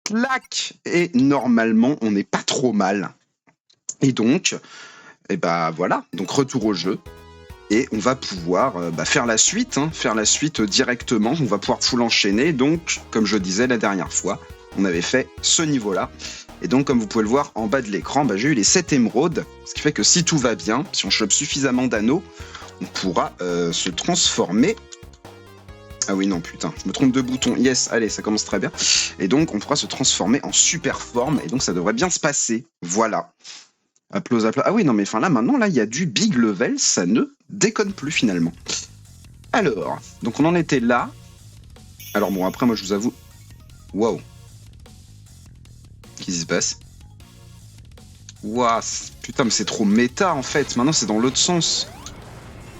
Clac. Et normalement, on n'est pas trop mal. Et donc, et bah voilà, donc retour au jeu. Et on va pouvoir faire la suite, faire la suite directement. On va pouvoir full enchaîner. Donc, comme je disais la dernière fois, on avait fait ce niveau-là. Et donc, comme vous pouvez le voir en bas de l'écran, j'ai eu les 7 émeraudes. Ce qui fait que si tout va bien, si on chope suffisamment d'anneaux, on pourra se transformer. Ah oui, non, putain, je me trompe de bouton. Yes, allez, ça commence très bien. Et donc, on pourra se transformer en super forme. Et donc, ça devrait bien se passer. Voilà. Applause. Ah oui, non, mais enfin là, maintenant, là, il y a du big level. Ça ne déconne plus, finalement. Alors, donc on en était là. Alors bon, après, moi, je vous avoue... Waouh. Qu'est-ce qui se passe? Waouh, putain, mais c'est trop méta, en fait. Maintenant, c'est dans l'autre sens.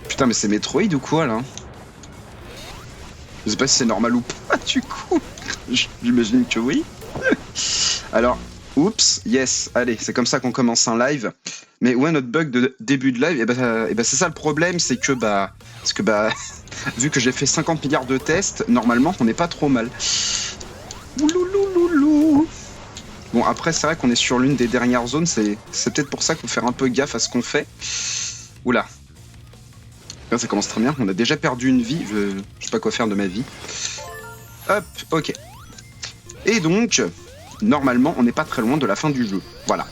Putain, mais c'est Metroid ou quoi, là? Je sais pas si c'est normal ou pas, du coup. J'imagine que oui. Alors, oups, yes, allez, c'est comme ça qu'on commence un live. Mais ouais, notre bug de début de live, c'est ça le problème, c'est que vu que j'ai fait 50 milliards de tests, normalement, on n'est pas trop mal. Ouloulouloulou. Bon, après, c'est vrai qu'on est sur l'une des dernières zones, c'est peut-être pour ça qu'il faut faire un peu gaffe à ce qu'on fait. Oula. Là, ça commence très bien, on a déjà perdu une vie, je sais pas quoi faire de ma vie. Hop, ok. Et donc, normalement, on n'est pas très loin de la fin du jeu. Voilà.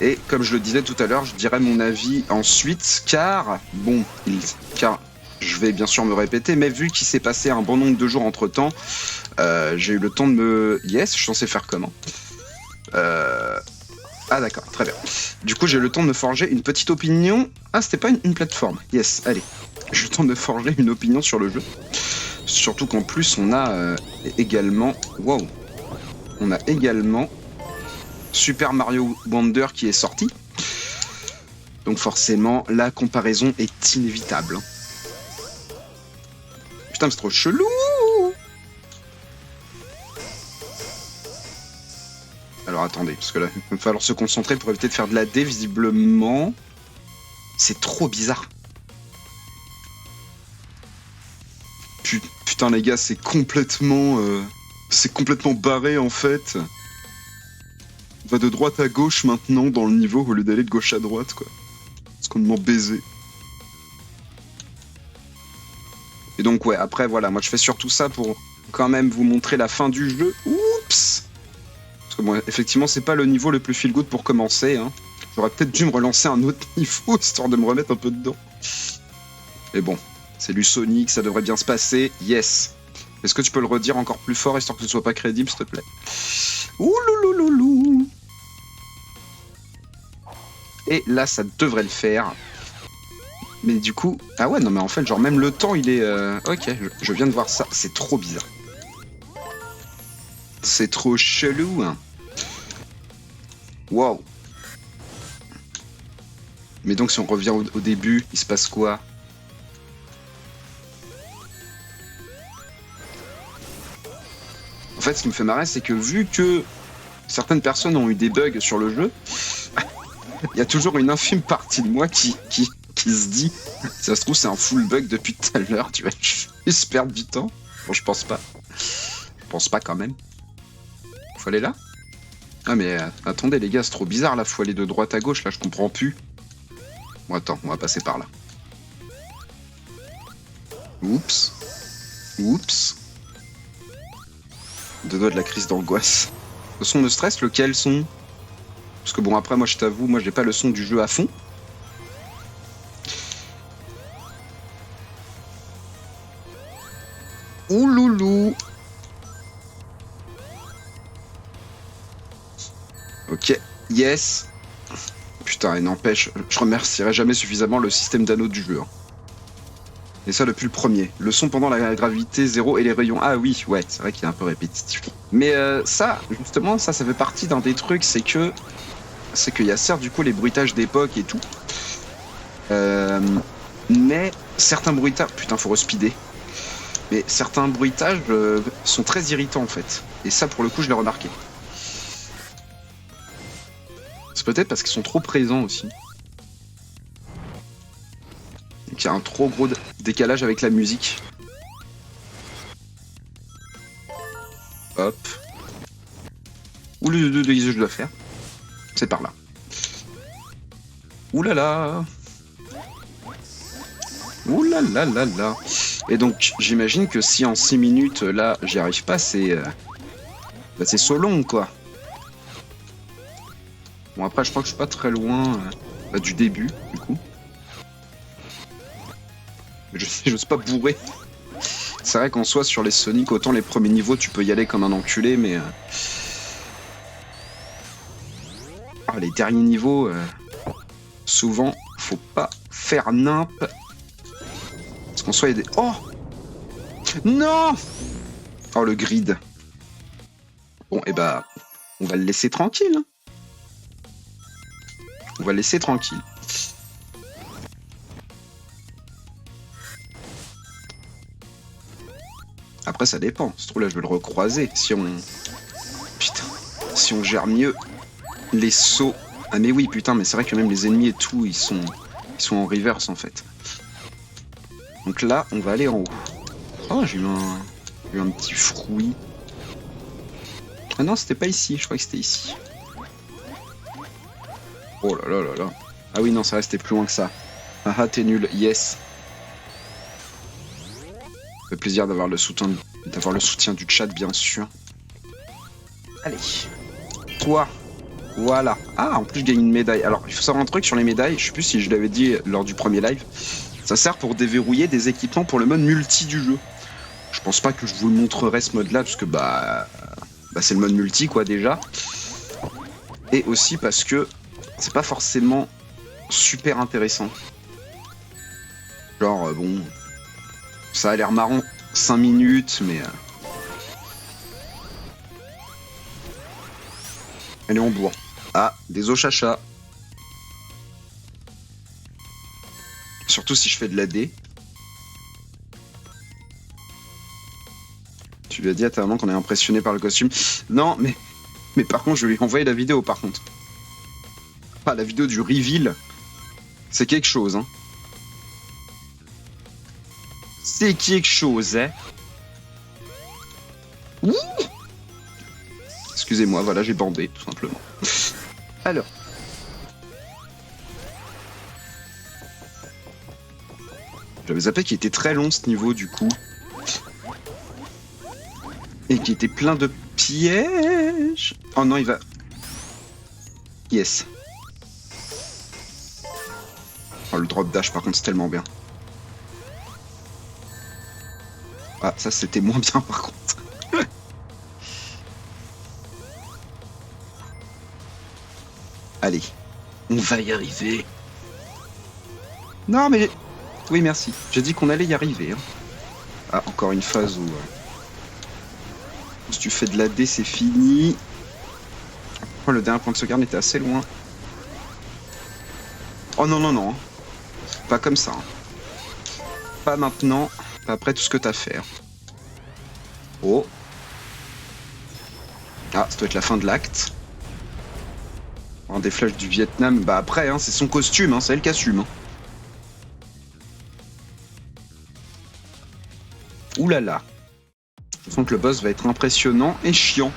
Et comme je le disais tout à l'heure, je dirai mon avis ensuite, car je vais bien sûr me répéter, mais vu qu'il s'est passé un bon nombre de jours entre temps, j'ai eu le temps de me... Yes, je suis censé faire comment Ah d'accord, très bien. Du coup, j'ai eu le temps de me forger une petite opinion. Ah, c'était pas une plateforme. Yes, allez. J'ai eu le temps de me forger une opinion sur le jeu. Surtout qu'en plus, on a également... Wow. On a également Super Mario Wonder qui est sorti. Donc forcément, la comparaison est inévitable. Putain, c'est trop chelou. Alors attendez, parce que là, il va falloir se concentrer pour éviter de faire de la D, visiblement. C'est trop bizarre. Putain les gars, c'est complètement barré en fait. On va de droite à gauche maintenant dans le niveau au lieu d'aller de gauche à droite, quoi. Parce qu'on m'en baiser. Et donc ouais, après voilà, moi je fais surtout ça pour quand même vous montrer la fin du jeu. Oups. Parce que bon, effectivement, c'est pas le niveau le plus feel good pour commencer. J'aurais peut-être dû me relancer un autre niveau, histoire de me remettre un peu dedans. Mais bon, c'est du Sonic, ça devrait bien se passer. Yes. Est-ce que tu peux le redire encore plus fort, histoire que ce soit pas crédible, s'il te plaît? Ouloulouloulou. Et là, ça devrait le faire. Mais du coup... Ah ouais, non mais en fait, genre même le temps, il est... Ok, je viens de voir ça. C'est trop bizarre. C'est trop chelou. Wow. Mais donc si on revient au début, il se passe quoi? En fait, ce qui me fait marrer, c'est que vu que certaines personnes ont eu des bugs sur le jeu, il y a toujours une infime partie de moi qui se dit, ça se trouve c'est un full bug depuis tout à l'heure, tu vas juste perdre du temps. Bon, je pense pas. Je pense pas quand même. Faut aller là? Ah mais attendez les gars, c'est trop bizarre là, faut aller de droite à gauche, là je comprends plus. Bon attends, on va passer par là. Oups. Oups. Deux doigts de la crise d'angoisse. Le son me stresse, lequel son? Parce que bon après moi je t'avoue, moi j'ai pas le son du jeu à fond. Ouloulou. Ok, yes. Putain, et n'empêche, je remercierai jamais suffisamment le système d'anneaux du jeu. Et ça depuis le premier. Le son pendant la gravité zéro et les rayons. Ah oui, ouais, c'est vrai qu'il est un peu répétitif. Mais ça, justement, ça fait partie d'un des trucs, c'est qu'il y a certes du coup les bruitages d'époque et tout. Mais certains bruitages... Putain, faut respeeder. Mais certains bruitages sont très irritants en fait. Et ça, pour le coup, je l'ai remarqué. C'est peut-être parce qu'ils sont trop présents aussi. Donc il y a un trop gros décalage avec la musique. Hop. Où je dois faire? C'est par là. Ouh là là. Ouh là là là là. Et donc, j'imagine que si en 6 minutes, là, j'y arrive pas, c'est so long, quoi. Bon, après, je crois que je suis pas très loin du début, du coup. J'ose pas bourrer. C'est vrai qu'en soi, sur les Sonic, autant les premiers niveaux, tu peux y aller comme un enculé, mais... Ah, les derniers niveaux, souvent, faut pas faire nimp. Parce qu'en soi, il y a des... Oh! Non! Oh, le grid. Bon, et bah, on va le laisser tranquille. Hein. On va le laisser tranquille. Après, ça dépend. Ce trou là, je vais le recroiser. Si on... Putain. Si on gère mieux les sauts... Ah mais oui, putain, mais c'est vrai que même les ennemis et tout, ils sont en reverse, en fait. Donc là, on va aller en haut. Oh, j'ai eu un petit fruit. Ah non, c'était pas ici. Je crois que c'était ici. Oh là là là là. Ah oui, non, ça restait plus loin que ça. Ah ah, t'es nul. Yes. Ça fait plaisir d'avoir le soutien du chat, bien sûr. Allez. Toi. Voilà. Ah, en plus, je gagne une médaille. Alors, il faut savoir un truc sur les médailles. Je sais plus si je l'avais dit lors du premier live. Ça sert pour déverrouiller des équipements pour le mode multi du jeu. Je pense pas que je vous le montrerai ce mode-là, parce que c'est le mode multi, quoi, déjà. Et aussi parce que c'est pas forcément super intéressant. Genre, bon... Ça a l'air marrant 5 minutes, mais... Elle est en bourre. Ah, des eaux chacha. Surtout si je fais de la D. Tu lui as dit à ta maman qu'on est impressionné par le costume. Non, mais par contre, je lui ai envoyé la vidéo, par contre. Ah, la vidéo du reveal. C'est quelque chose, hein. C'est quelque chose, hein. Ouh. Excusez-moi, voilà, j'ai bandé, tout simplement. Alors. J'avais zappé qu'il était très long, ce niveau, du coup. Et qui était plein de pièges. Oh non, il va... Yes. Oh, le drop dash, par contre, c'est tellement bien. Ah, ça, c'était moins bien, par contre. Allez, on va y arriver. Non, mais... Oui, merci. J'ai dit qu'on allait y arriver. Hein. Ah, encore une phase où... Si tu fais de la D, c'est fini. Oh, le dernier point de sauvegarde était assez loin. Oh non, non, non. Pas comme ça. Hein. Pas maintenant. Pas après tout ce que t'as fait. Hein. Oh. Ah, ça doit être la fin de l'acte. Oh, des flashs du Vietnam. Bah après, hein, c'est son costume. Hein, c'est elle qui assume. Hein. Ouh là là. Je sens que le boss va être impressionnant et chiant.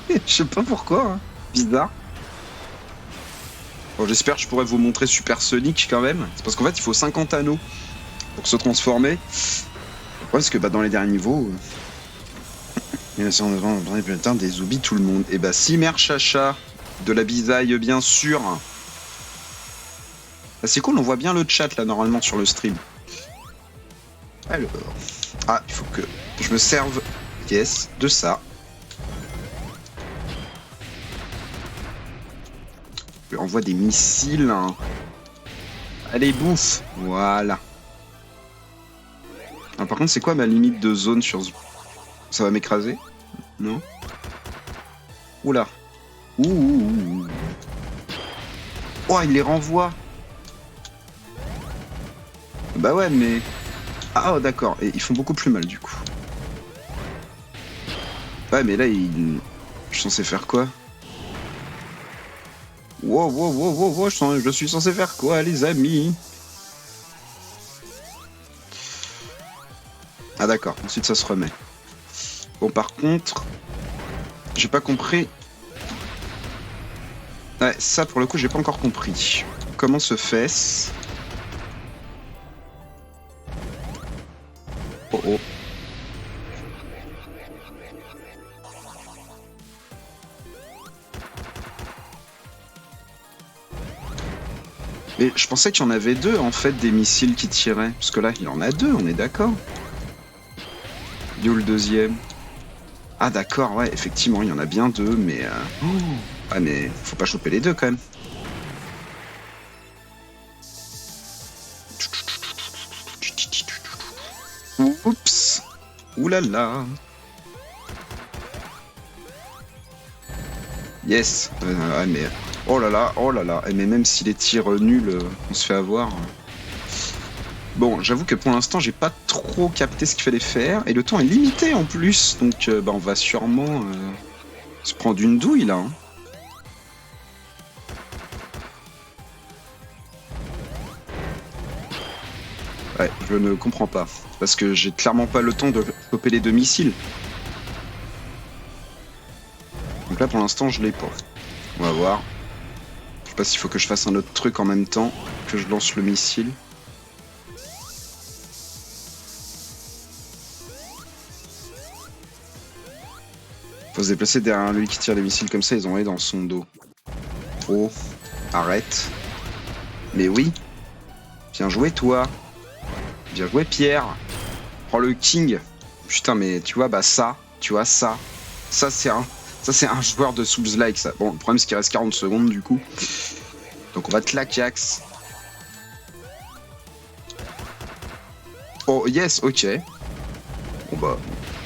Je sais pas pourquoi. Hein. Bizarre. Bon, j'espère que je pourrai vous montrer Super Sonic quand même. C'est parce qu'en fait, il faut 50 anneaux pour se transformer. Le problème, c'est que dans les derniers niveaux... on des oublie tout le monde. Et bah, si mère chacha, de la bisaille, bien sûr. Ah, c'est cool, on voit bien le chat là, normalement, sur le stream. Alors... Ah, il faut que je me serve, yes, de ça. Je lui envoie des missiles. Hein. Allez, bouffe. Voilà. Ah, par contre, c'est quoi ma limite de zone sur... Ça va m'écraser? Non? Oula. Ouh. Oh, il les renvoie. Bah ouais, mais... Ah, oh, d'accord. Et ils font beaucoup plus mal, du coup. Ouais, mais là, je suis censé faire quoi? Wow, je suis censé faire quoi, les amis? Ah d'accord, ensuite ça se remet. Bon, par contre... J'ai pas compris. Ouais, ça pour le coup, j'ai pas encore compris. Comment se fait-ce? Oh oh. Mais je pensais qu'il y en avait deux en fait des missiles qui tiraient. Parce que là, il y en a deux, on est d'accord. D'où le deuxième? Ah d'accord, ouais, effectivement, il y en a bien deux, mais... Ah mais faut pas choper les deux quand même. Oups. Oulala. Yes. Ouais, mais... Oh là là, oh là là. Mais même si les tirs nuls, on se fait avoir. Bon, j'avoue que pour l'instant, j'ai pas trop capté ce qu'il fallait faire. Et le temps est limité en plus. Donc, bah, on va sûrement se prendre une douille là. Hein. Ouais, je ne comprends pas. Parce que j'ai clairement pas le temps de choper les deux missiles. Donc là, pour l'instant, je l'ai pas. On va voir. Je sais pas s'il faut que je fasse un autre truc en même temps que je lance le missile. Faut se déplacer derrière lui qui tire les missiles comme ça, ils ont envoyé dans son dos. Oh, arrête. Mais oui. Bien joué, toi. Bien joué, Pierre. Oh, le King. Putain, mais tu vois, bah ça, tu vois, ça c'est un joueur de Souls-like, ça. Bon, le problème, c'est qu'il reste 40 secondes, du coup. Donc, on va te la cax. Oh, yes, ok. Bon, bah,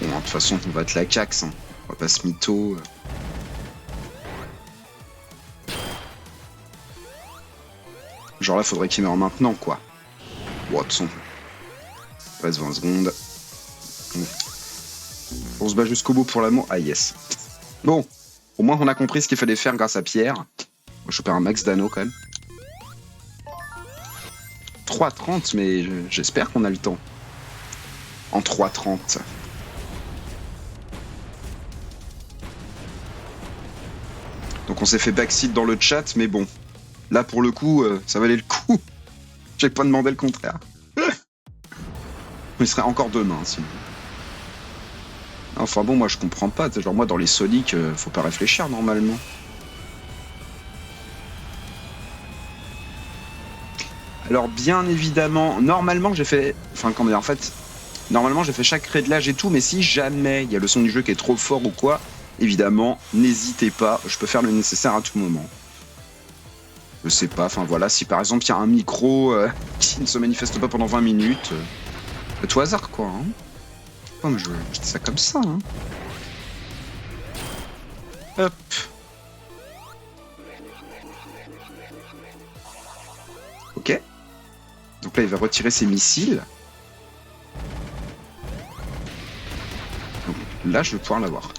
bon, de toute façon, on va te la cax. Hein. On va pas se mytho. Genre là, faudrait qu'il meure maintenant, quoi. Bon, de toute façon. Reste 20 secondes. On se bat jusqu'au bout pour l'amour. Ah, yes. Bon, au moins, on a compris ce qu'il fallait faire grâce à Pierre. On va choper un max d'anneaux, quand même. 3,30, mais j'espère qu'on a le temps. En 3,30. Donc on s'est fait backseat dans le chat, mais bon. Là, pour le coup, ça valait le coup. J'ai pas demandé le contraire. Il serait encore demain, sinon. Enfin bon, moi je comprends pas. Genre moi, dans les Sonic, faut pas réfléchir normalement. Alors bien évidemment, normalement j'ai fait... Enfin comment dire, en fait... Normalement j'ai fait chaque réglage et tout, mais si jamais il y a le son du jeu qui est trop fort ou quoi, évidemment, n'hésitez pas, je peux faire le nécessaire à tout moment. Je sais pas, enfin voilà, si par exemple il y a un micro qui ne se manifeste pas pendant 20 minutes, à tout hasard quoi. Hein. Oh, mais je dis ça comme ça. Hein. Hop. Ok. Donc là il va retirer ses missiles. Donc là je vais pouvoir l'avoir.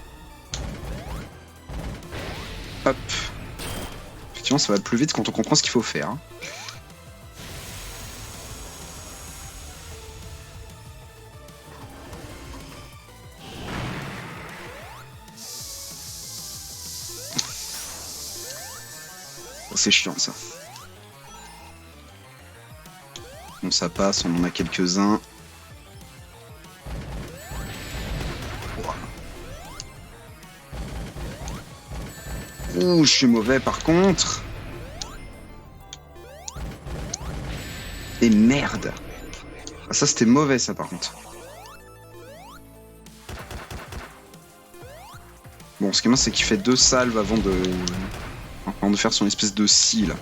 Hop. Effectivement ça va plus vite quand on comprend ce qu'il faut faire. Hein. C'est chiant ça. Bon ça passe, on en a quelques-uns. Ouh, je suis mauvais par contre. Et merde. Ah, ça c'était mauvais ça par contre. Bon, ce qui est bien c'est qu'il fait 2 salves avant de faire son espèce de scie là.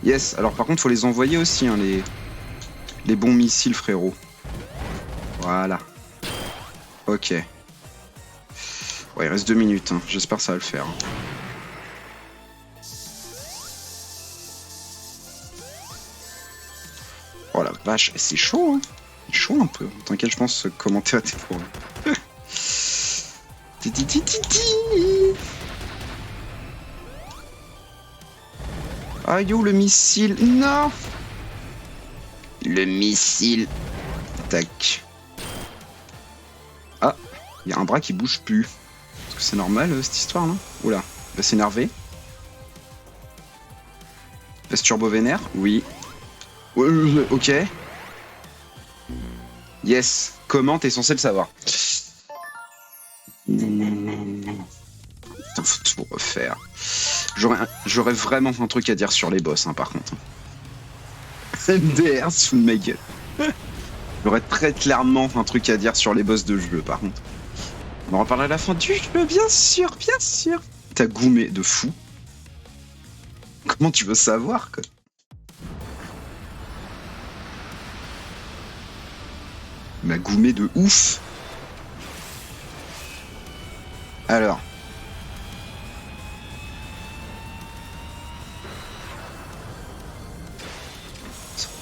Yes, alors par contre faut les envoyer aussi hein, les bons missiles frérot. Voilà. Ok. Ouais, il reste 2 minutes, hein. J'espère que ça va le faire. Oh la vache, c'est chaud, hein. C'est chaud un peu. T'inquiète, je pense commenter à tes pour. Ah yo, le missile. Non. Le missile. Tac. Ah, il y a un bras qui bouge plus. Est-ce que c'est normal cette histoire là? Oula, il va s'énerver. Est-ce turbo vénère? Oui. Ok. Yes. Comment t'es censé le savoir? Putain, faut tout refaire. J'aurais vraiment un truc à dire sur les boss, hein, par contre. MDR sous ma gueule. J'aurais très clairement un truc à dire sur les boss de jeu, par contre. On en reparlera à la fin du jeu, bien sûr, bien sûr. T'as goumé de fou. Comment tu veux savoir, quoi? M'a goumé de ouf. Alors.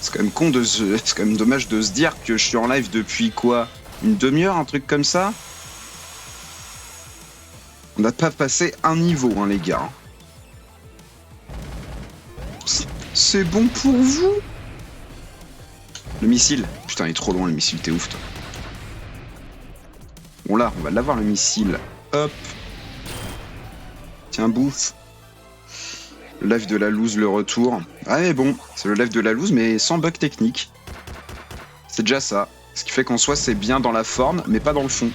C'est quand même con de se... C'est quand même dommage de se dire que je suis en live depuis quoi? Une demi-heure, un truc comme ça? On n'a pas passé un niveau, hein, les gars. C'est bon pour vous? Le missile. Putain, il est trop loin, le missile, t'es ouf, toi. Bon, là, on va l'avoir, le missile. Hop. Tiens, bouffe. Le live de la loose, le retour. Ah, mais bon, c'est le live de la loose, mais sans bug technique. C'est déjà ça. Ce qui fait qu'en soi, c'est bien dans la forme, mais pas dans le fond.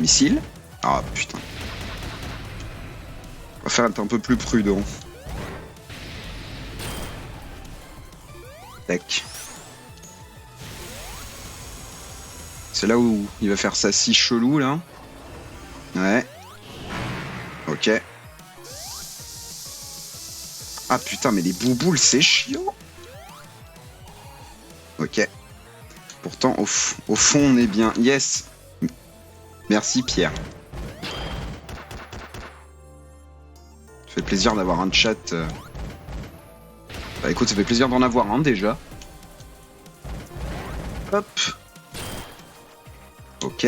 Missile. Ah, putain. On va faire être un peu plus prudent. Tac. C'est là où il va faire ça si chelou, là. Ouais. Ok. Ah putain, mais les bouboules, c'est chiant. Ok. Pourtant, au fond, on est bien. Yes. Merci, Pierre. Ça fait plaisir d'avoir un chat. Bah écoute, ça fait plaisir d'en avoir un, déjà. Hop. Ok.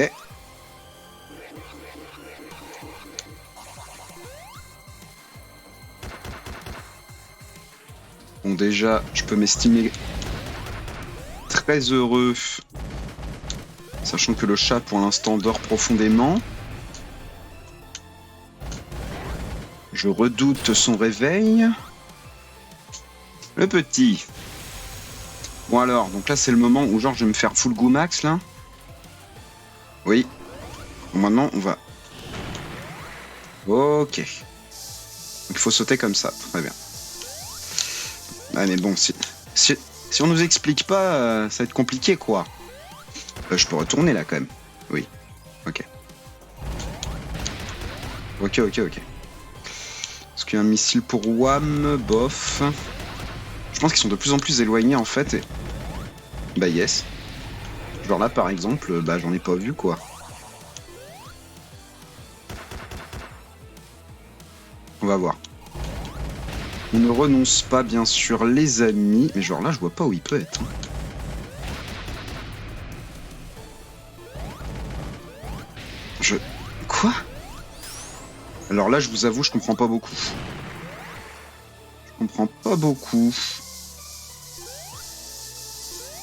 Bon, déjà, je peux m'estimer très heureux, sachant que le chat, pour l'instant, dort profondément. Je redoute son réveil. Le petit. Bon alors, donc là, c'est le moment où, genre, je vais me faire full go max, là. Oui. Bon, maintenant, on va... Ok. Donc, il faut sauter comme ça. Très bien. Ah, mais bon, si on nous explique pas, ça va être compliqué, quoi. Je peux retourner, là, quand même. Oui. Ok. Ok. Est-ce qu'il y a un missile pour WAM? Bof. Je pense qu'ils sont de plus en plus éloignés, en fait. Et... Bah, yes. Genre là, par exemple, bah, j'en ai pas vu, quoi. On va voir. On ne renonce pas, bien sûr, les amis. Mais genre là, je vois pas où il peut être. Quoi? Alors là, je vous avoue, je comprends pas beaucoup. Je comprends pas beaucoup.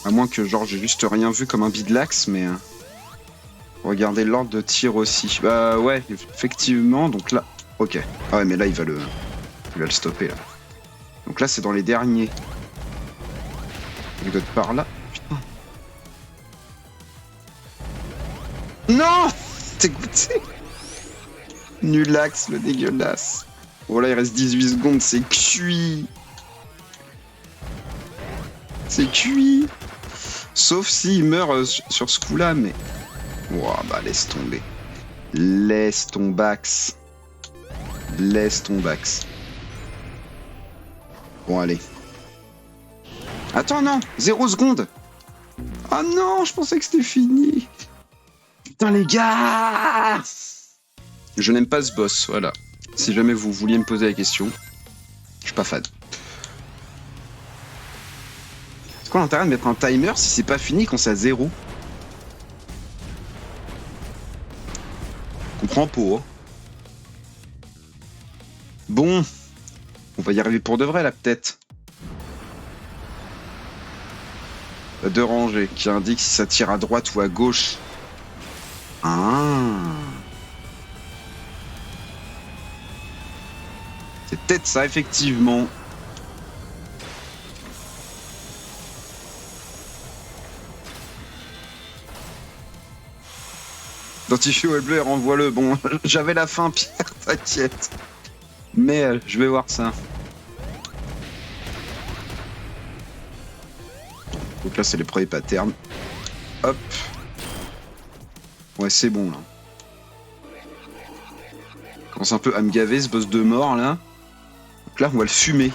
À moins que, genre, j'ai juste rien vu comme un bidlax, mais... Regardez l'ordre de tir aussi. Bah ouais, effectivement, donc là... Ok. Ah ouais, mais là, il va le stopper, là. Donc là, c'est dans les derniers. Il doit être par là. Putain. Non! T'es goûté. Nulax, le dégueulasse. Bon, là, il reste 18 secondes, c'est cuit. C'est cuit. Sauf s'il meurt sur ce coup-là, mais... Ouah, bah, laisse tomber. Laisse ton bax. Laisse ton bax. Bon, allez. Attends, non, 0 secondes. Ah non, je pensais que c'était fini. Putain, les gars. Je n'aime pas ce boss, voilà. Si jamais vous vouliez me poser la question, je suis pas fan. C'est quoi l'intérêt de mettre un timer si c'est pas fini quand c'est à 0? Je comprends pas. Hein. Bon, on va y arriver pour de vrai là, peut-être. De rangée qui indique si ça tire à droite ou à gauche. Ah. C'est peut-être ça, effectivement. Identifie où est le bleu et renvoie-le. Bon, j'avais la fin, Pierre, t'inquiète. Mais je vais voir ça. Donc là, c'est les premiers patterns. Hop. Ouais, c'est bon, là. Commence un peu à me gaver, ce boss de mort, là. Donc là, on va le fumer.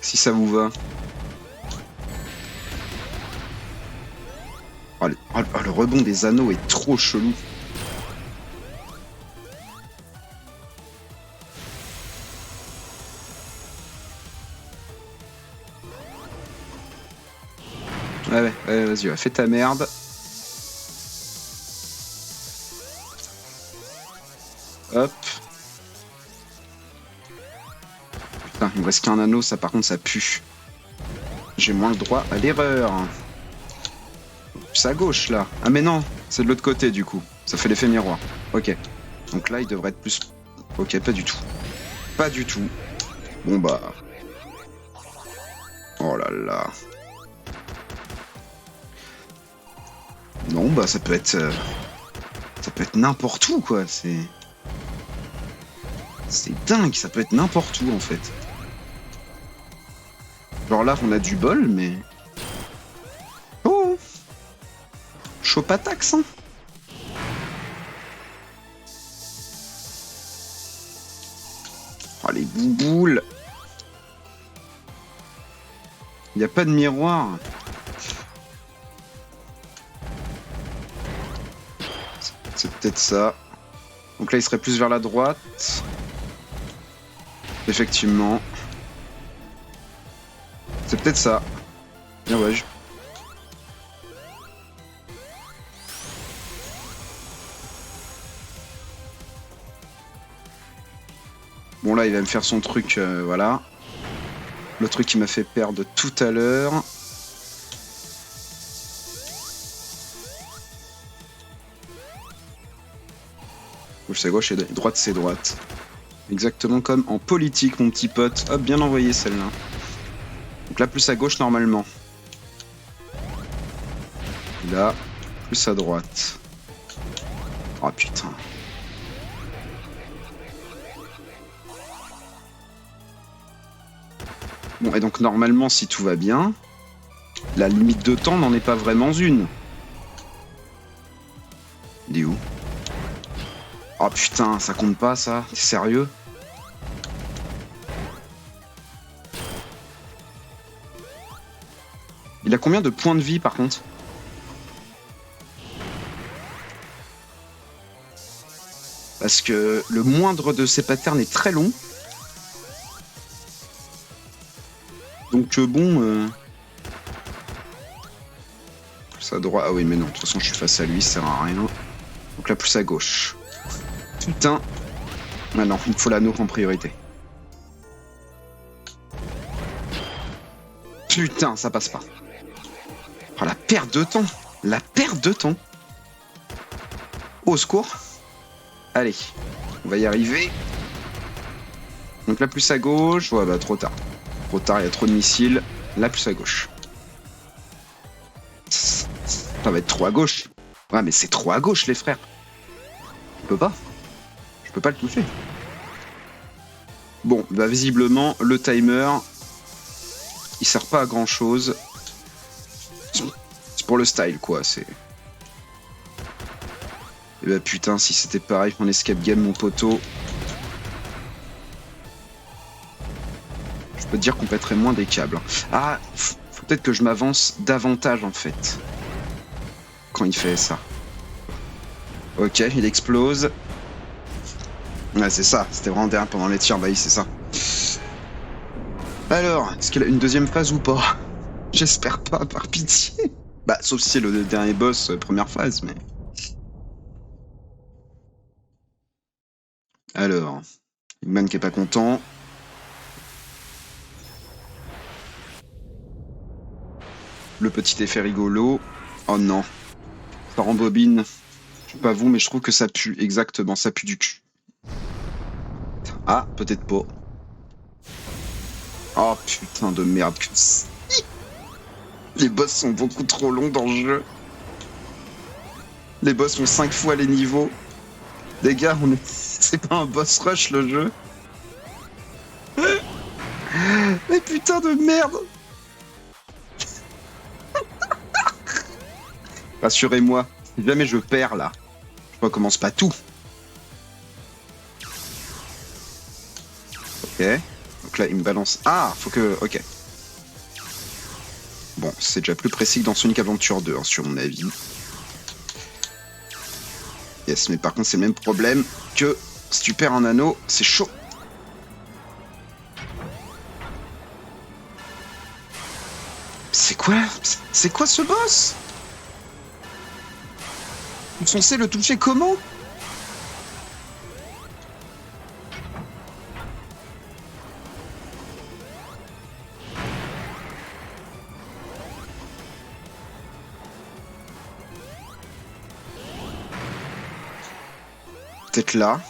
Si ça vous va. Oh, le rebond des anneaux est trop chelou. Ouais, vas-y, fais ta merde. Hop. Putain, il me reste qu'un anneau, ça par contre ça pue. J'ai moins le droit à l'erreur. C'est à gauche là. Ah mais non, c'est de l'autre côté du coup. Ça fait l'effet miroir. Ok. Donc là il devrait être plus... Ok, pas du tout. Pas du tout. Bon bah... Oh là là. Non bah ça peut être... Ça peut être n'importe où quoi. C'est dingue, ça peut être n'importe où en fait. Genre là on a du bol mais... Oh, chaud patax hein. Oh les bouboules. Y a pas de miroir. C'est peut-être ça. Donc là il serait plus vers la droite. Effectivement. C'est peut-être ça. Bien ouais. Bon là il va me faire son truc, voilà. Le truc qui m'a fait perdre tout à l'heure. Gauche c'est gauche et droite c'est droite. Exactement comme en politique mon petit pote. Hop, bien envoyé celle-là. Donc là plus à gauche normalement. Là, plus à droite. Oh putain. Bon, et donc normalement, si tout va bien, la limite de temps n'en est pas vraiment une. Il est où? Oh putain, ça compte pas ça? T'es sérieux? Il a combien de points de vie par contre? Parce que le moindre de ces patterns est très long. Donc bon... Plus à droite... Ah oui mais non, de toute façon je suis face à lui, ça sert à rien. Donc là plus à gauche. Putain. Ah non, il me faut l'anneau en priorité. Putain, ça passe pas. Oh la perte de temps. La perte de temps. Au secours. Allez, on va y arriver. Donc là plus à gauche. Ouais bah trop tard. Trop tard, il y a trop de missiles. Là plus à gauche. Ça va être trop à gauche. Ouais mais c'est trop à gauche les frères. Je peux pas. Je peux pas le toucher. Bon, bah visiblement, le timer, il sert pas à grand chose. C'est pour le style quoi, c'est... Et bah putain, si c'était pareil en escape game, mon poteau... Je peux te dire qu'on pèterait moins des câbles. Ah, faut peut-être que je m'avance davantage en fait. Quand il fait ça. Ok, il explose. Ouais, c'est ça, c'était vraiment derrière pendant les tirs, bah oui, c'est ça. Alors, est-ce qu'il a une deuxième phase ou pas? J'espère pas, par pitié. Bah, sauf si c'est le dernier boss, première phase, mais... Alors, Eggman qui est pas content. Le petit effet rigolo. Oh non, ça rembobine. Je sais pas vous, mais je trouve que ça pue. Exactement, ça pue du cul. Ah, peut-être pas. Oh putain de merde. Les boss sont beaucoup trop longs dans le jeu. Les boss font 5 fois les niveaux. Les gars, c'est pas un boss rush le jeu. Mais putain de merde. Rassurez-moi, si jamais je perds là, je recommence pas tout. Ok. Donc là, il me balance. Ah, faut que. Ok. Bon, c'est déjà plus précis que dans Sonic Adventure 2, hein, sur mon avis. Yes, mais par contre, c'est le même problème que si tu perds un anneau, c'est chaud. C'est quoi ce boss? Ils sont censés le toucher comment? Peut-être là.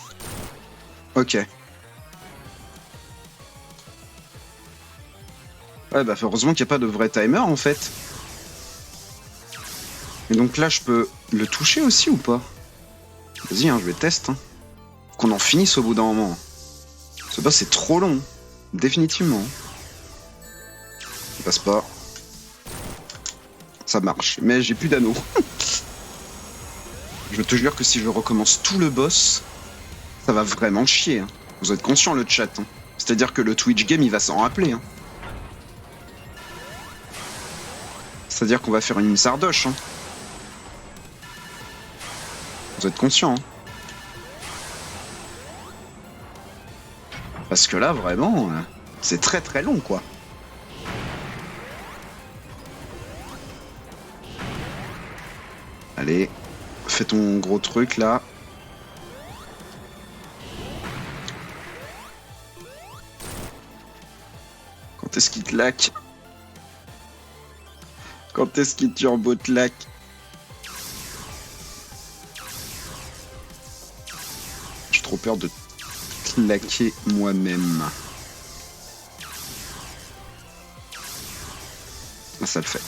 Ok. Ouais, bah heureusement qu'il n'y a pas de vrai timer en fait. Et donc là, je peux le toucher aussi ou pas? Vas-y, hein, je vais tester. Hein. Qu'on en finisse au bout d'un moment. Ce boss c'est trop long. Définitivement. Ça passe pas. Ça marche. Mais j'ai plus d'anneaux. Je te jure que si je recommence tout le boss, ça va vraiment chier. Hein. Vous êtes conscient le chat. Hein. C'est-à-dire que le Twitch game, il va s'en rappeler. Hein. C'est-à-dire qu'on va faire une sardoche. Hein. Vous êtes conscient. Hein. Parce que là, vraiment, c'est très très long, quoi. Allez, fais ton gros truc, là. Quand est-ce qu'il te laque? Quand est-ce qu'il turbo te laque? J'ai trop peur de claquer moi-même. Là, ça le fait.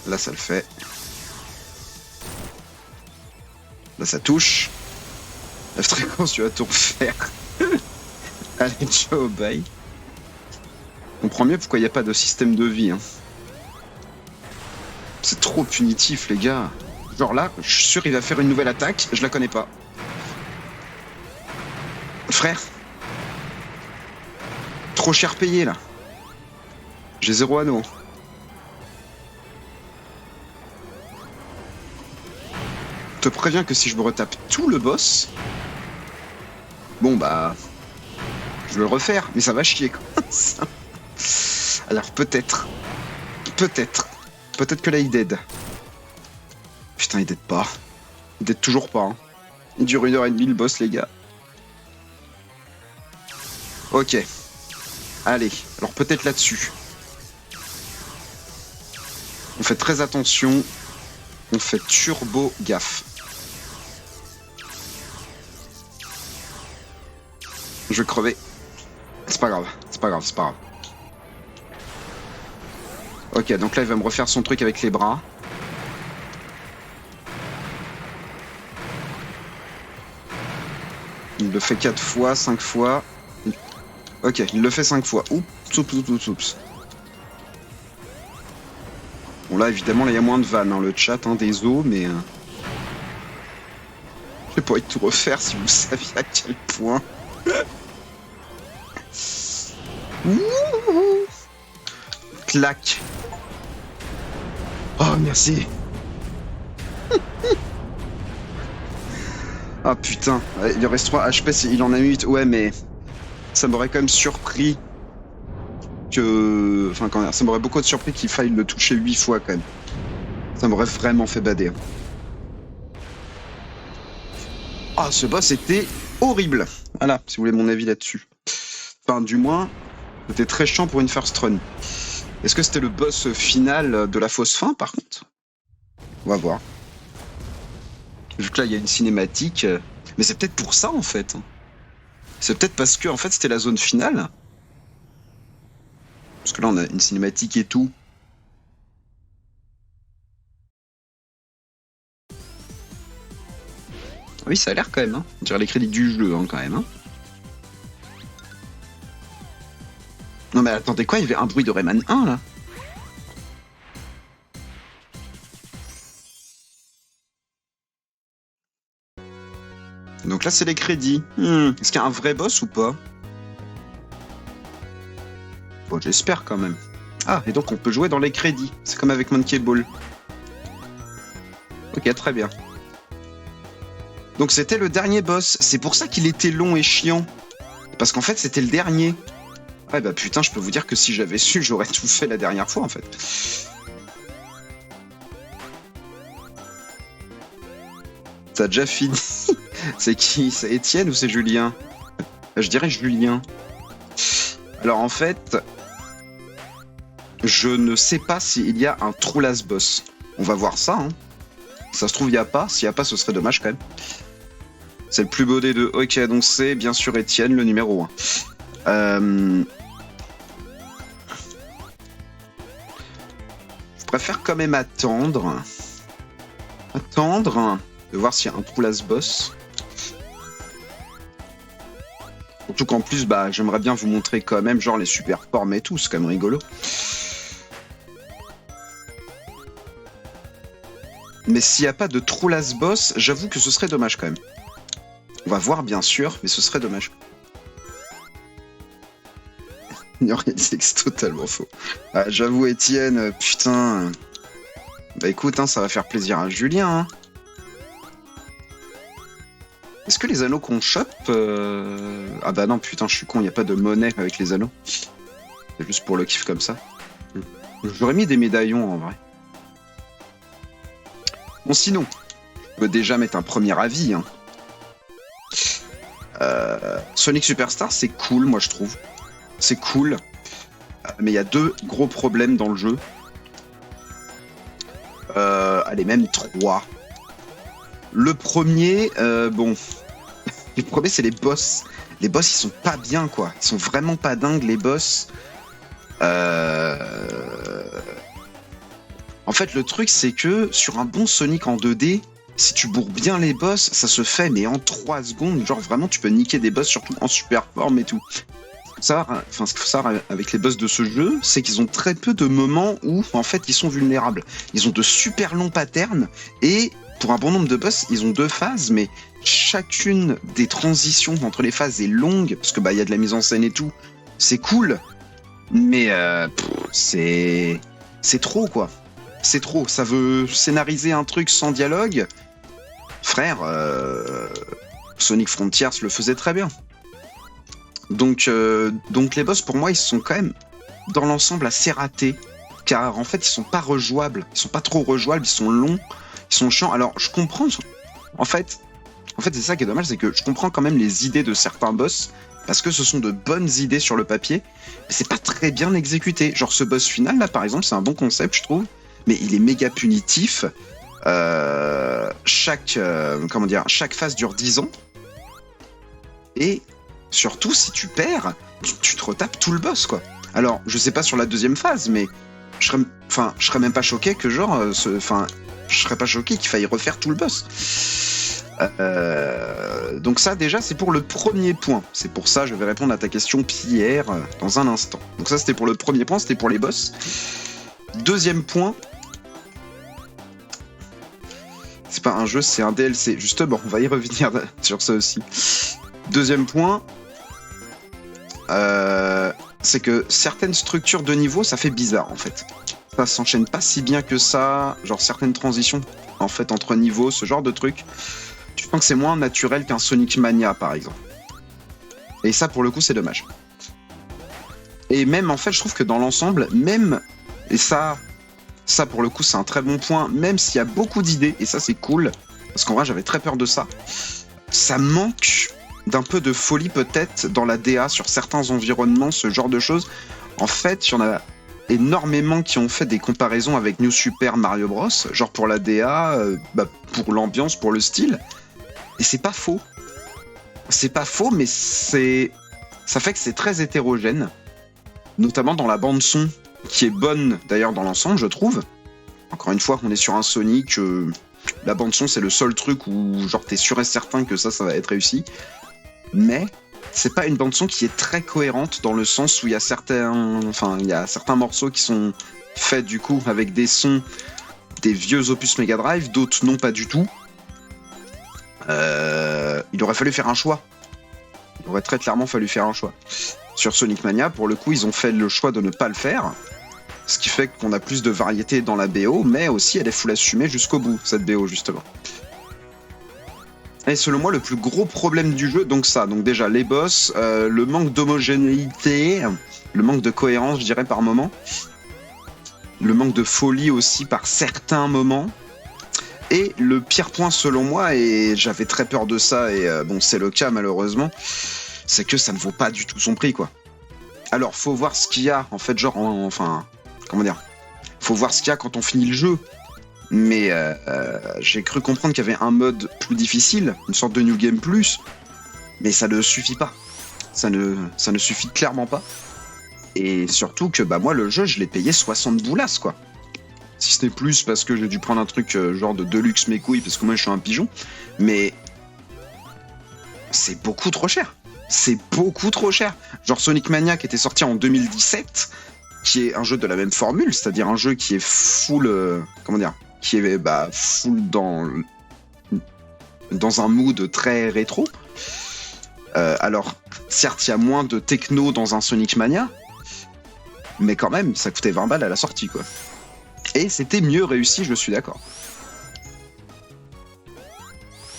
Là, ça le fait. Là, ça touche. La fréquence, tu vas tout refaire. Allez, ciao, bye. On comprend mieux pourquoi il n'y a pas de système de vie. Hein. C'est trop punitif, les gars. Genre là, je suis sûr qu'il va faire une nouvelle attaque. Je la connais pas. Frère. Trop cher payé, là. J'ai 0 anneau. Je te préviens que si je me retape tout le boss... Bon, bah... Je vais le refaire, mais ça va chier, quoi. Alors, peut-être... Peut-être que là, il dead. Putain, il dead pas. Il dead toujours pas. Hein. Il dure 1h30 le boss, les gars. Ok. Allez, alors peut-être là-dessus. On fait très attention. On fait turbo gaffe. Je vais crever. C'est pas grave, c'est pas grave, c'est pas grave. Ok, donc là, il va me refaire son truc avec les bras. Il le fait 4 fois, 5 fois. Ok, il le fait 5 fois. Oups. Bon, là, évidemment, il y a moins de vannes, hein, le chat, hein, des os, mais... Je vais pas tout refaire si vous saviez à quel point. Clac. Oh, merci. Ah putain, il reste 3 HP, il en a 8. Ouais, mais ça m'aurait quand même surpris que... Enfin, ça m'aurait beaucoup surpris qu'il faille le toucher 8 fois quand même. Ça m'aurait vraiment fait bader. Ah, ce boss était horrible. Voilà, si vous voulez mon avis là-dessus. Enfin, du moins, c'était très chiant pour une first run. Est-ce que c'était le boss final de la fausse fin, par contre? On va voir. Vu que là, il y a une cinématique. Mais c'est peut-être pour ça, en fait. C'est peut-être parce que, en fait, c'était la zone finale. Parce que là, on a une cinématique et tout. Oui, ça a l'air quand même. Hein. On dirait les crédits du jeu, hein, quand même. Hein. Non, mais attendez, quoi? Il y avait un bruit de Rayman 1, là? Donc là, c'est les crédits. Est-ce qu'il y a un vrai boss ou pas? Bon, j'espère quand même. Ah, et donc on peut jouer dans les crédits. C'est comme avec Monkey Ball. Ok, très bien. Donc c'était le dernier boss. C'est pour ça qu'il était long et chiant. Parce qu'en fait, c'était le dernier. Ouais, bah putain, je peux vous dire que si j'avais su, j'aurais tout fait la dernière fois, en fait. T'as déjà fini? C'est qui? C'est Étienne ou c'est Julien? Je dirais Julien. Alors en fait, je ne sais pas s'il y a un True Last Boss. On va voir ça. Hein. Ça se trouve, il n'y a pas. S'il n'y a pas, ce serait dommage quand même. C'est le plus beau des deux. Ok, donc c'est bien sûr Étienne, le numéro 1. Je préfère quand même attendre. De voir s'il y a un True Last Boss. Surtout qu'en plus, bah, j'aimerais bien vous montrer quand même genre les super formes et tout, c'est quand même rigolo. Mais s'il n'y a pas de True Last Boss, j'avoue que ce serait dommage quand même. On va voir bien sûr, mais ce serait dommage. C'est totalement faux. Ah, j'avoue Étienne, putain. Bah écoute, hein, ça va faire plaisir à Julien. Hein. Est-ce que les anneaux qu'on chope... Ah bah non, putain, je suis con, il n'y a pas de monnaie avec les anneaux. C'est juste pour le kiff comme ça. J'aurais mis des médaillons en vrai. Bon, sinon, je peux déjà mettre un premier avis. Hein. Sonic Superstar, c'est cool, moi je trouve. C'est cool. Mais il y a 2 gros problèmes dans le jeu. Allez, même 3. Le premier, bon... Le premier, c'est les boss. Les boss, ils sont pas bien, quoi. Ils sont vraiment pas dingues, les boss. En fait, le truc, c'est que sur un bon Sonic en 2D, si tu bourres bien les boss, ça se fait, mais en 3 secondes. Genre, vraiment, tu peux niquer des boss, surtout en super forme et tout. Ça, enfin, ce qu'il faut savoir avec les boss de ce jeu, c'est qu'ils ont très peu de moments où, en fait, ils sont vulnérables. Ils ont de super longs patterns, et pour un bon nombre de boss, ils ont 2 phases, mais chacune des transitions entre les phases est longue, parce que bah, y a de la mise en scène et tout. C'est cool, mais c'est trop, quoi. C'est trop. Ça veut scénariser un truc sans dialogue. Frère, Sonic Frontiers le faisait très bien. Donc les boss, pour moi, ils sont quand même, dans l'ensemble, assez ratés. Car en fait, ils sont pas rejouables. Ils sont pas trop rejouables, ils sont longs, ils sont chiants. Alors, je comprends. En fait, c'est ça qui est dommage, c'est que je comprends quand même les idées de certains boss. Parce que ce sont de bonnes idées sur le papier. Mais c'est pas très bien exécuté. Genre, ce boss final, là, par exemple, c'est un bon concept, je trouve. Mais il est méga punitif. Chaque phase dure 10 ans. Et surtout, si tu perds, tu te retapes tout le boss, quoi. Alors, je sais pas sur la deuxième phase, mais je serais même pas choqué que je serais pas choqué qu'il faille refaire tout le boss. Donc ça, déjà, c'est pour le premier point. C'est pour ça, je vais répondre à ta question, Pierre, dans un instant. Donc ça, c'était pour le premier point, c'était pour les boss. Deuxième point, c'est pas un jeu, c'est un DLC. Justement, on va y revenir sur ça aussi. Deuxième point, c'est que certaines structures de niveau, ça fait bizarre, en fait. Ça s'enchaîne pas si bien que ça. Genre certaines transitions, en fait, entre niveaux, ce genre de truc. Tu sens que c'est moins naturel qu'un Sonic Mania, par exemple. Et ça, pour le coup, c'est dommage. Et même, en fait, je trouve que dans l'ensemble, même... Et ça, pour le coup, c'est un très bon point. Même s'il y a beaucoup d'idées, et ça, c'est cool. Parce qu'en vrai, j'avais très peur de ça. Ça manque d'un peu de folie, peut-être, dans la DA, sur certains environnements, ce genre de choses. En fait, il y en a énormément qui ont fait des comparaisons avec New Super Mario Bros, genre pour la DA, pour l'ambiance, pour le style. Et c'est pas faux. C'est pas faux, mais ça fait que c'est très hétérogène, notamment dans la bande son, qui est bonne d'ailleurs dans l'ensemble, je trouve. Encore une fois, on est sur un Sonic, la bande son c'est le seul truc où genre t'es sûr et certain que ça va être réussi. Mais c'est pas une bande son qui est très cohérente dans le sens où il y a certains morceaux qui sont faits du coup avec des sons des vieux opus Mega Drive, d'autres non pas du tout. Il aurait fallu faire un choix. Il aurait très clairement fallu faire un choix. Sur Sonic Mania, pour le coup, ils ont fait le choix de ne pas le faire. Ce qui fait qu'on a plus de variété dans la BO, mais aussi elle est full assumée jusqu'au bout, cette BO, justement. Et selon moi, le plus gros problème du jeu, donc déjà les boss, le manque d'homogénéité, le manque de cohérence, je dirais, par moment. Le manque de folie aussi par certains moments. Et le pire point selon moi, et j'avais très peur de ça, et bon c'est le cas malheureusement, c'est que ça ne vaut pas du tout son prix, quoi. Alors faut voir ce qu'il y a, en fait, genre, faut voir ce qu'il y a quand on finit le jeu. Mais j'ai cru comprendre qu'il y avait un mode plus difficile, une sorte de New Game Plus, mais ça ne suffit pas. Ça ne suffit clairement pas. Et surtout que moi le jeu je l'ai payé 60 boulasses, quoi. Si ce n'est plus parce que j'ai dû prendre un truc genre de Deluxe mes couilles parce que moi je suis un pigeon. Mais c'est beaucoup trop cher. C'est beaucoup trop cher. Genre Sonic Mania qui était sorti en 2017, qui est un jeu de la même formule, c'est-à-dire un jeu qui est full... qui est full dans un mood très rétro. Alors, certes, il y a moins de techno dans un Sonic Mania, mais quand même, ça coûtait 20 balles à la sortie, quoi. Et c'était mieux réussi, je suis d'accord.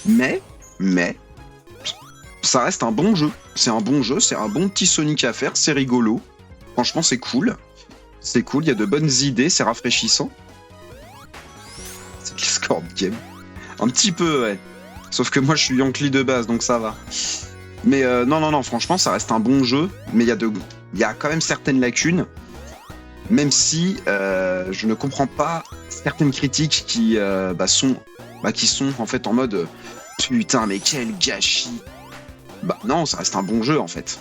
Mais, ça reste un bon jeu. C'est un bon jeu, c'est un bon petit Sonic à faire, c'est rigolo. Franchement, c'est cool. C'est cool, il y a de bonnes idées, c'est rafraîchissant. C'est le Discord game. Un petit peu, ouais. Sauf que moi, je suis Yankee de base, donc ça va. Mais non, franchement, ça reste un bon jeu, mais il y a quand même certaines lacunes. Même si je ne comprends pas certaines critiques qui sont en fait en mode putain mais quel gâchis. Non, ça reste un bon jeu en fait.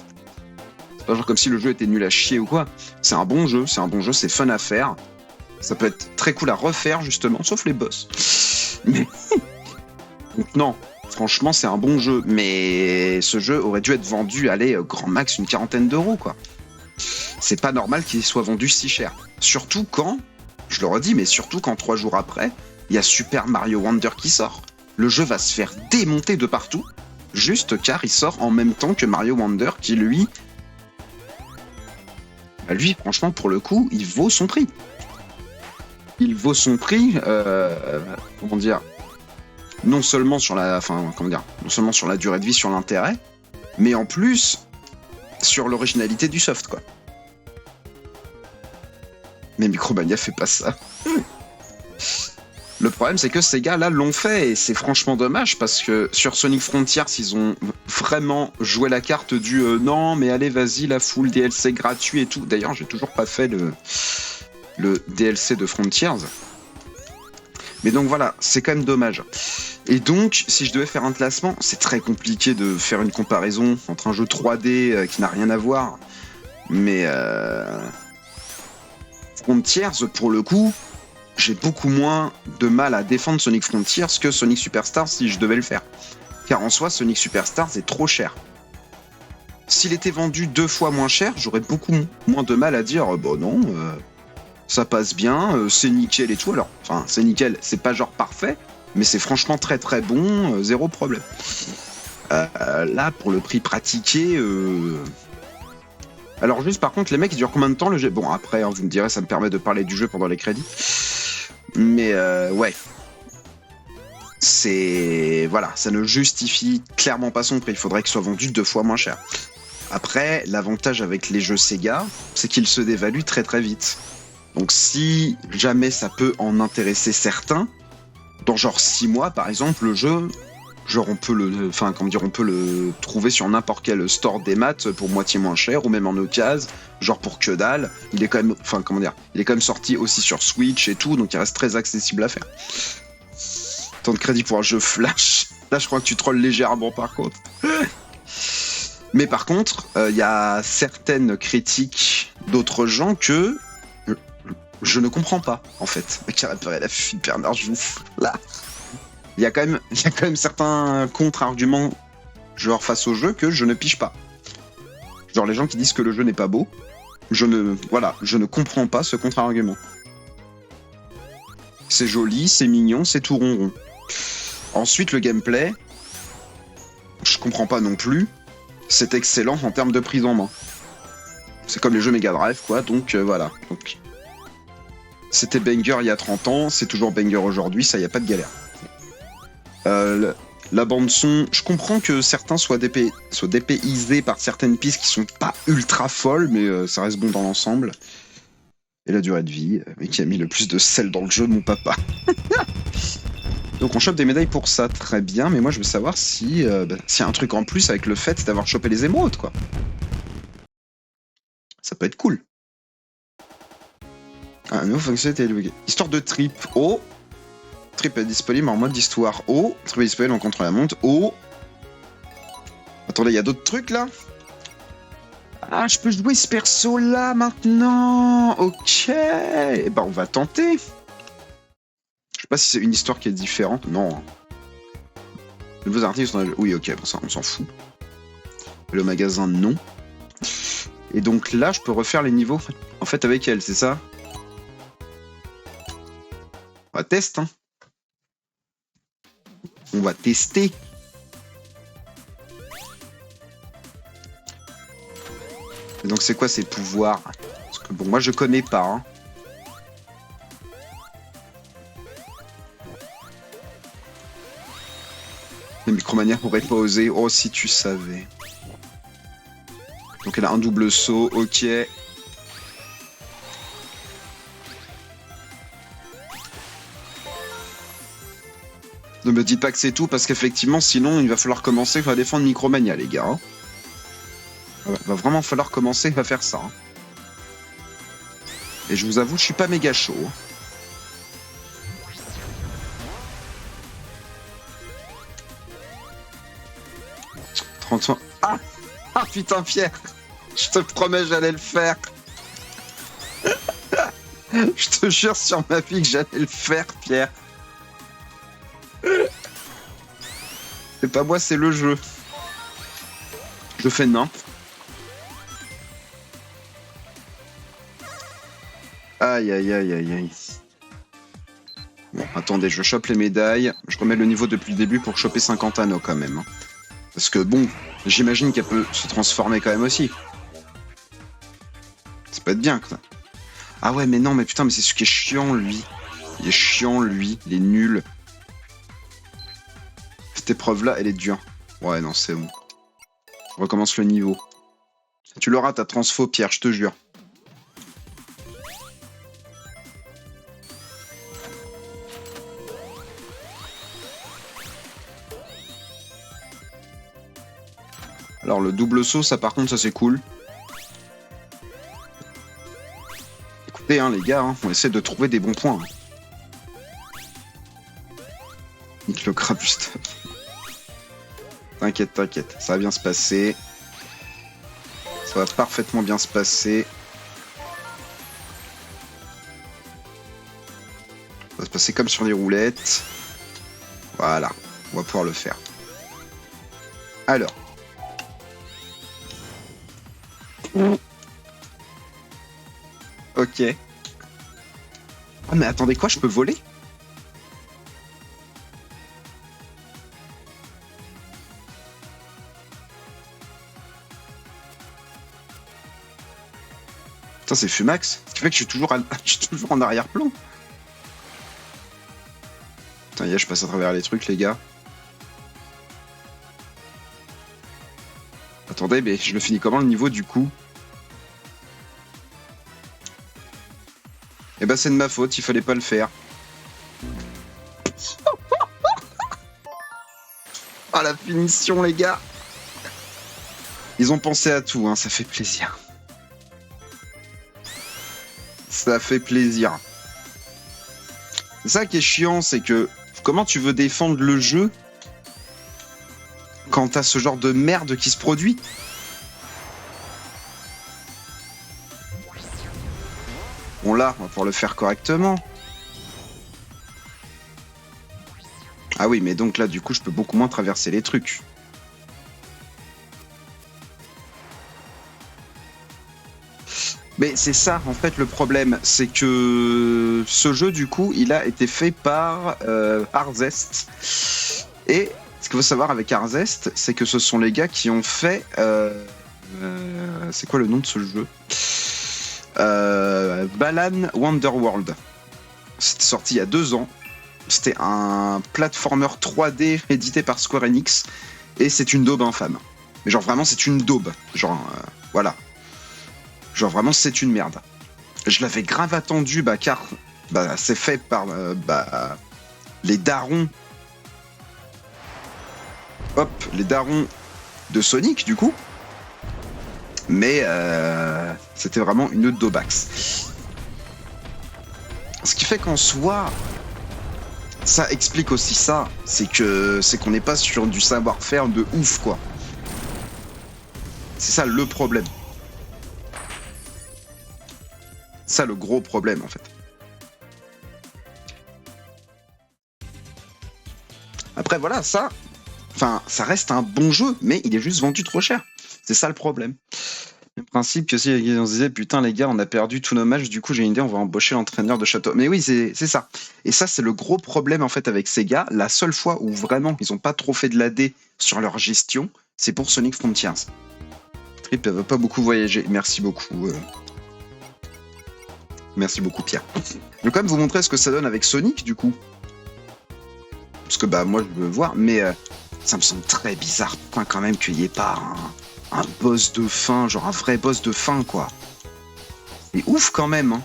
C'est pas genre comme si le jeu était nul à chier ou quoi. C'est un bon jeu, c'est fun à faire. Ça peut être très cool à refaire justement, sauf les boss. Mais donc non, franchement c'est un bon jeu, mais ce jeu aurait dû être vendu, grand max une 40aine d'euros, quoi. C'est pas normal qu'il soit vendu si cher. Surtout quand, je le redis, mais surtout quand 3 jours après, il y a Super Mario Wonder qui sort. Le jeu va se faire démonter de partout, juste car il sort en même temps que Mario Wonder, qui lui, franchement, pour le coup, il vaut son prix. Il vaut son prix, non seulement sur la durée de vie, sur l'intérêt, mais en plus sur l'originalité du soft, quoi. Mais Micromania fait pas ça. Le problème, c'est que ces gars-là l'ont fait, et c'est franchement dommage, parce que sur Sonic Frontiers, ils ont vraiment joué la carte du non, mais allez, vas-y, la full DLC gratuit et tout. D'ailleurs, j'ai toujours pas fait le DLC de Frontiers. Mais donc voilà, c'est quand même dommage. Et donc, si je devais faire un classement, c'est très compliqué de faire une comparaison entre un jeu 3D qui n'a rien à voir. Mais Frontiers, pour le coup, j'ai beaucoup moins de mal à défendre Sonic Frontiers que Sonic Superstars si je devais le faire. Car en soi, Sonic Superstars est trop cher. S'il était vendu 2 fois moins cher, j'aurais beaucoup moins de mal à dire non, ça passe bien, c'est nickel et tout. Alors, c'est nickel, c'est pas genre parfait, mais c'est franchement très très bon, zéro problème. Là, pour le prix pratiqué... Alors juste par contre, les mecs, ils durent combien de temps le jeu ? Bon, après, vous me direz, ça me permet de parler du jeu pendant les crédits. Mais ouais. Voilà, ça ne justifie clairement pas son prix. Il faudrait qu'il soit vendu 2 fois moins cher. Après, l'avantage avec les jeux Sega, c'est qu'ils se dévaluent très très vite. Donc si jamais ça peut en intéresser certains, dans genre 6 mois par exemple, le jeu, Genre on peut le, enfin comment dire, on peut le trouver sur n'importe quel store des maths pour moitié moins cher ou même en occasion, genre pour que dalle. Il est quand même, enfin comment dire, il est quand même sorti aussi sur Switch et tout, donc il reste très accessible à faire. Tant de crédit pour un jeu Flash. Là je crois que tu trolles légèrement par contre. Mais par contre, il y a certaines critiques d'autres gens que je ne comprends pas en fait. Mais qui a réparé la fuite Bernard Jouf là. Il y a quand même certains contre-arguments genre face au jeu que je ne pige pas. Genre les gens qui disent que le jeu n'est pas beau, je ne comprends pas ce contre-argument. C'est joli, c'est mignon, c'est tout ronron. Ensuite le gameplay, je comprends pas non plus. C'est excellent en termes de prise en main. C'est comme les jeux Mega Drive quoi, donc voilà. Donc, c'était banger il y a 30 ans, c'est toujours banger aujourd'hui, ça y a pas de galère. La bande son, je comprends que certains soient dépaysés par certaines pistes qui sont pas ultra folles, mais ça reste bon dans l'ensemble. Et la durée de vie, mais qui a mis le plus de sel dans le jeu, mon papa. Donc on chope des médailles pour ça, très bien, mais moi je veux savoir si s'il y a un truc en plus avec le fait d'avoir chopé les émeraudes, quoi. Ça peut être cool. Un nouveau fonctionnalité débloqué. Histoire de trip. Oh, trip est disponible en mode histoire. Oh, trip est disponible en contre la montre. Oh. Attendez, il y a d'autres trucs là? Ah, je peux jouer ce perso là maintenant. Ok. Eh ben, on va tenter. Je sais pas si c'est une histoire qui est différente. Non. Les nouveaux articles sont... Oui, ok, bon, ça, on s'en fout. Le magasin, non. Et donc là, je peux refaire les niveaux en fait avec elle, c'est ça? On va tester, hein. On va tester. Et donc c'est quoi ces pouvoirs? Parce que bon, moi je connais pas. Hein. Les Micromania pourraient pas oser. Oh, si tu savais. Donc elle a un double saut, ok. Ne me dites pas que c'est tout, parce qu'effectivement, sinon, il va falloir commencer à défendre Micromania, les gars. Hein. Il va vraiment falloir commencer à faire ça. Hein. Et je vous avoue, je suis pas méga chaud. Hein. Ah, ah putain, Pierre! Je te promets, j'allais le faire. Je te jure sur ma vie que j'allais le faire, Pierre. C'est pas moi, c'est le jeu. Je fais nain. Aïe, aïe, aïe, aïe, aïe. Bon, attendez, je chope les médailles. Je remets le niveau depuis le début pour choper 50 anneaux quand même. Hein. Parce que bon, j'imagine qu'elle peut se transformer quand même aussi. Ça peut être bien, quoi. Ah ouais, mais non, mais putain, mais c'est ce qui est chiant, lui. Il est chiant, lui. Il est nul. Cette épreuve-là, elle est dure. Ouais, non, c'est bon. Je recommence le niveau. Tu l'auras, ta transfo, Pierre, je te jure. Alors, le double saut, ça, par contre, ça, c'est cool. Écoutez, hein, les gars, hein, on essaie de trouver des bons points. Nique le crabe, juste. T'inquiète, t'inquiète, ça va bien se passer. Ça va parfaitement bien se passer. Ça va se passer comme sur les roulettes. Voilà, on va pouvoir le faire. Alors. Ok. Ah mais attendez quoi, je peux voler? Putain, c'est Fumax. Ce qui fait que je suis toujours, je suis toujours en arrière-plan. Putain, je passe à travers les trucs, les gars. Attendez, mais je le finis comment le niveau du coup? Eh ben c'est de ma faute, il fallait pas le faire. la finition, les gars. Ils ont pensé à tout, hein, ça fait plaisir. Ça fait plaisir. C'est ça qui est chiant, c'est que comment tu veux défendre le jeu quand t'as ce genre de merde qui se produit? Bon là, on va pouvoir le faire correctement. Ah oui, mais donc là, du coup, je peux beaucoup moins traverser les trucs. Mais c'est ça, en fait, le problème. C'est que ce jeu, du coup, il a été fait par Arzest. Et ce qu'il faut savoir avec Arzest, c'est que ce sont les gars qui ont fait... c'est quoi le nom de ce jeu? Balan Wonderworld. C'était sorti il y a 2 ans. C'était un platformer 3D édité par Square Enix. Et c'est une daube infâme. Mais genre vraiment, c'est une daube. Genre, voilà. Genre vraiment, c'est une merde. Je l'avais grave attendu, car c'est fait par les darons. Hop, les darons de Sonic, du coup. Mais c'était vraiment une daubax. Ce qui fait qu'en soi, ça explique aussi ça, c'est qu'on n'est pas sur du savoir-faire de ouf, quoi. C'est ça le problème. Ça le gros problème, en fait. Après, voilà, ça reste un bon jeu, mais il est juste vendu trop cher. C'est ça le problème. Le principe que si on se disait putain les gars on a perdu tous nos matchs, du coup j'ai une idée, on va embaucher l'entraîneur de château. Mais oui, c'est ça. Et ça c'est le gros problème en fait avec ces gars. La seule fois où vraiment ils ont pas trop fait de l'AD sur leur gestion, c'est pour Sonic Frontiers. Trip veut pas beaucoup voyager. Merci beaucoup. Merci beaucoup Pierre. Je vais quand même vous montrer ce que ça donne avec Sonic du coup. Parce que moi je veux voir, mais ça me semble très bizarre quand même qu'il n'y ait pas un boss de fin, genre un vrai boss de fin, quoi. C'est ouf quand même, hein.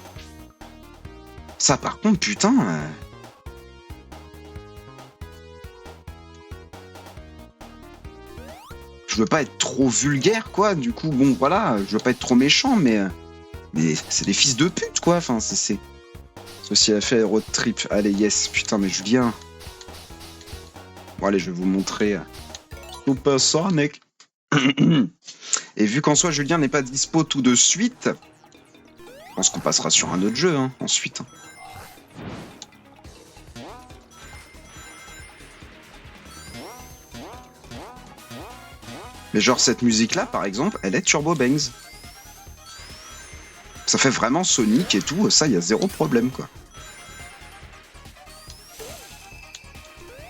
Ça, par contre, putain... Je veux pas être trop vulgaire, quoi. Du coup, bon, voilà, je veux pas être trop méchant, mais c'est des fils de pute, quoi. Enfin, c'est... Ceci a fait road trip. Allez, yes, putain, mais je viens. Bon, allez, je vais vous montrer Super Sonic. Et vu qu'en soi Julien n'est pas dispo tout de suite, je pense qu'on passera sur un autre jeu ensuite. Mais genre cette musique là par exemple, elle est Turbo Bangs. Ça fait vraiment Sonic et tout, ça y a zéro problème quoi.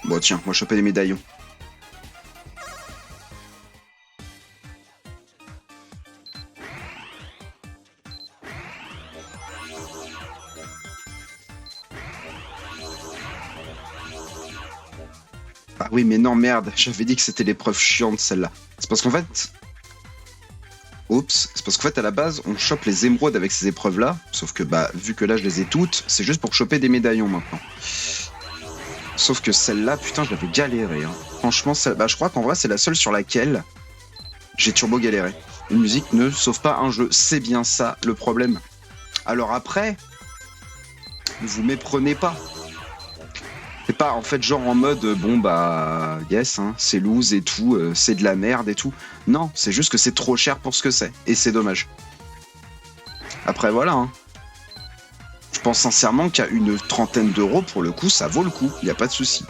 Bon tiens, moi choper les médaillons. Ah oui, mais non, merde, j'avais dit que c'était l'épreuve chiante, celle-là. C'est parce qu'en fait... Oups, c'est parce qu'en fait, à la base, on chope les émeraudes avec ces épreuves-là, sauf que, vu que là, je les ai toutes, c'est juste pour choper des médaillons, maintenant. Sauf que celle-là, putain, je l'avais galéré, hein. Franchement, je crois qu'en vrai, c'est la seule sur laquelle j'ai turbo galéré. Une musique ne sauve pas un jeu, c'est bien ça, le problème. Alors après, ne vous méprenez pas. C'est pas en fait genre en mode yes, c'est loose et tout, c'est de la merde et tout. Non, c'est juste que c'est trop cher pour ce que c'est et c'est dommage. Après voilà. Je pense sincèrement qu'à une 30aine d'euros pour le coup, ça vaut le coup, y a pas de souci.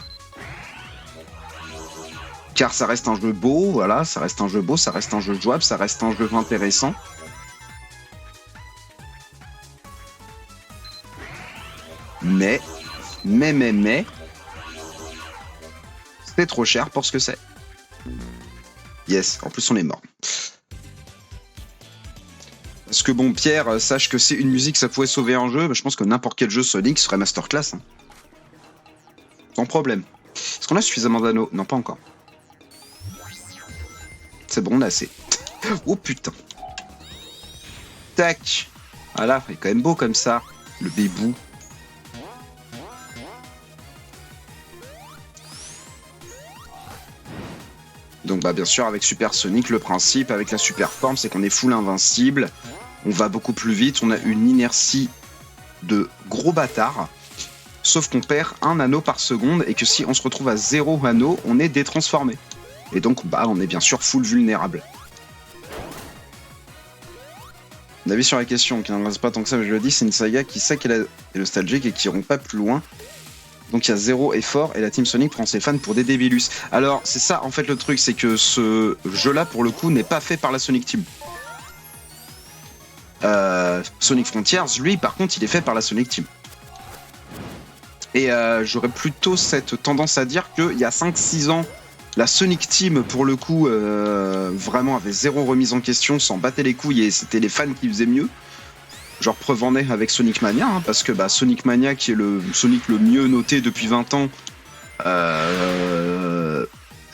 Car ça reste un jeu beau, voilà, ça reste un jeu beau, ça reste un jeu jouable, ça reste un jeu intéressant. Mais c'est trop cher pour ce que c'est. Yes, en plus on est mort. Parce que bon, Pierre, sache que c'est une musique, ça pouvait sauver un jeu, je pense que n'importe quel jeu Sonic serait masterclass. Sans problème. Est-ce qu'on a suffisamment d'anneaux? Non, pas encore. C'est bon, on a assez. Oh putain. Tac. Voilà, il est quand même beau comme ça, le bébou. Donc bah bien sûr avec Super Sonic, le principe avec la super forme c'est qu'on est full invincible, on va beaucoup plus vite, on a une inertie de gros bâtard, sauf qu'on perd 1 anneau par seconde et que si on se retrouve à 0 anneau, on est détransformé. Et donc bah on est bien sûr full vulnérable. Mon avis sur la question, qui n'en reste pas tant que ça, mais je le dis, c'est une saga qui sait qu'elle est nostalgique et qui iront pas plus loin. Donc il y a 0 effort et la Team Sonic prend ses fans pour des débilus. Alors c'est ça en fait le truc, c'est que ce jeu-là pour le coup n'est pas fait par la Sonic Team. Sonic Frontiers, lui par contre il est fait par la Sonic Team. Et j'aurais plutôt cette tendance à dire qu'il y a 5-6 ans, la Sonic Team pour le coup vraiment avait 0 remise en question, s'en battait les couilles et c'était les fans qui faisaient mieux. Genre preuve en est avec Sonic Mania, hein, parce que bah, Sonic Mania, qui est le Sonic le mieux noté depuis 20 ans,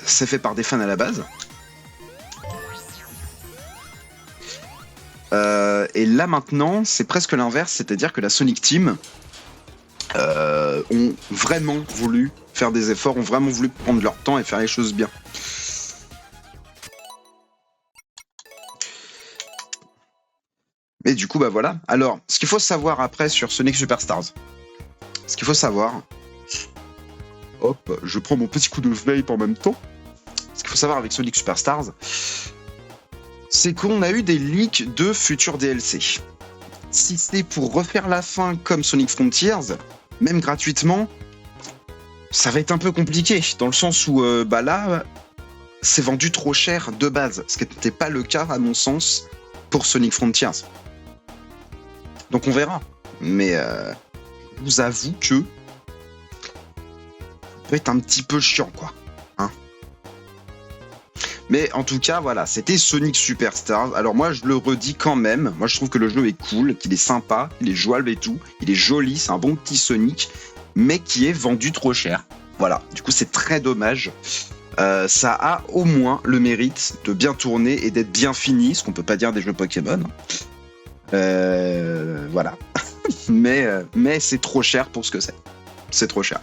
c'est fait par des fans à la base. Et là maintenant, c'est presque l'inverse, c'est-à-dire que la Sonic Team ont vraiment voulu faire des efforts, ont vraiment voulu prendre leur temps et faire les choses bien. Et du coup, bah voilà. Alors, ce qu'il faut savoir après sur Sonic Superstars, ce qu'il faut savoir... Hop, je prends mon petit coup de vape en même temps. Ce qu'il faut savoir avec Sonic Superstars, c'est qu'on a eu des leaks de futurs DLC. Si c'est pour refaire la fin comme Sonic Frontiers, même gratuitement, ça va être un peu compliqué, dans le sens où, bah là, c'est vendu trop cher de base, ce qui n'était pas le cas, à mon sens, pour Sonic Frontiers. Donc on verra. Mais je vous avoue que ça peut être un petit peu chiant, quoi. Hein, mais en tout cas, voilà, c'était Sonic Superstars. Alors moi, je le redis quand même. Moi, je trouve que le jeu est cool, qu'il est sympa, il est jouable et tout. Il est joli, c'est un bon petit Sonic, mais qui est vendu trop cher. Voilà, du coup, c'est très dommage. Ça a au moins le mérite de bien tourner et d'être bien fini, ce qu'on peut pas dire des jeux Pokémon. Voilà. mais c'est trop cher pour ce que c'est. C'est trop cher.